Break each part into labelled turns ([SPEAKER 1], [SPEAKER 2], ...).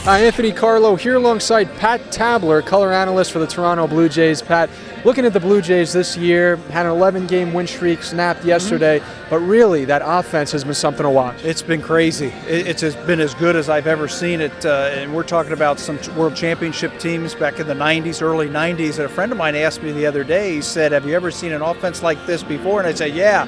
[SPEAKER 1] Hi, Anthony Carlo here alongside Pat Tabler, color analyst for the Toronto Blue Jays. Pat, looking at the Blue Jays this year, had an 11-game win streak snapped yesterday, but really that offense has been something to watch.
[SPEAKER 2] It's been crazy. It's been as good as I've ever seen it, and we're talking about some World Championship teams back in the 90s, early 90s, and a friend of mine asked me the other day, he said, have you ever seen an offense like this before? And I said, yeah.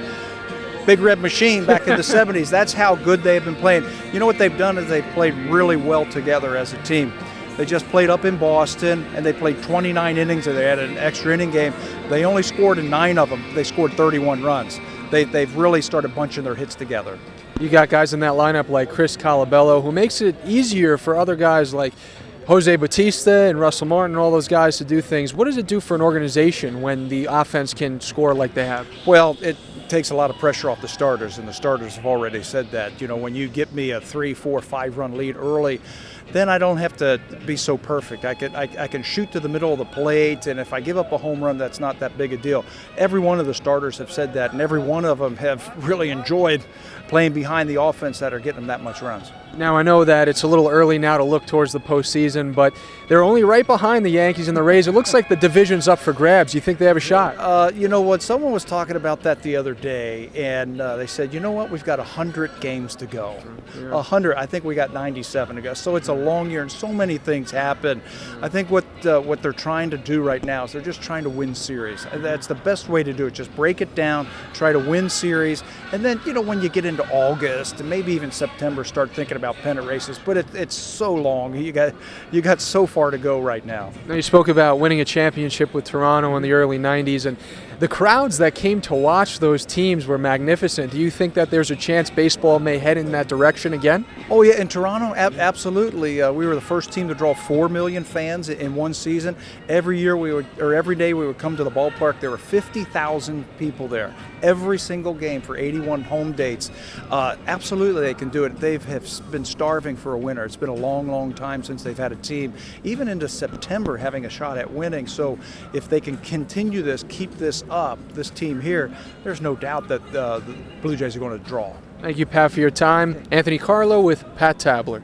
[SPEAKER 2] Big Red Machine back in the 70s. That's how good they've been playing. You know what they've done is they've played really well together as a team. They just played up in Boston, and they played 29 innings, and they had an extra inning game. They only scored in 9 of them. They scored 31 runs. They've really started bunching their hits together.
[SPEAKER 1] You got guys in that lineup like Chris Colabello, who makes it easier for other guys like Jose Bautista and Russell Martin and all those guys to do things. What does it do for an organization when the offense can score like they have?
[SPEAKER 2] Well, it takes a lot of pressure off the starters, and the starters have already said that. You know, when you get me a 3, 4, 5-run lead early, then I don't have to be so perfect. I can shoot to the middle of the plate, and if I give up a home run, that's not that big a deal. Every one of the starters have said that, and every one of them have really enjoyed playing behind the offense that are getting them that much runs.
[SPEAKER 1] Now, I know that it's a little early now to look towards the postseason, but they're only right behind the Yankees and the Rays. It looks like the division's up for grabs. You think they have a shot?
[SPEAKER 2] You know what? Someone was talking about that the other day, and they said, you know what? We've got 100 games to go. 100. I think we got 97 to go. So it's a long year, and so many things happen. I think what they're trying to do right now is they're just trying to win series. That's the best way to do it. Just break it down, try to win series, and then, you know, when you get into August and maybe even September, start thinking about pennant races. But it's so long. You got so far to go right now.
[SPEAKER 1] Now, you spoke about winning a championship with Toronto in the early 90s, and the crowds that came to watch those teams were magnificent. Do you think that there's a chance baseball may head in that direction again?
[SPEAKER 2] Oh, yeah, in Toronto, absolutely. We were the first team to draw 4 million fans in one season. Every day we would come to the ballpark. There were 50,000 people there every single game for 81 home dates. Absolutely, they can do it. They have been starving for a winner. It's been a long, long time since they've had a team, even into September, having a shot at winning. So if they can continue this, keep this up, this team here, there's no doubt that the Blue Jays are going to draw.
[SPEAKER 1] Thank you, Pat, for your time. Anthony Carlo with Pat Tabler.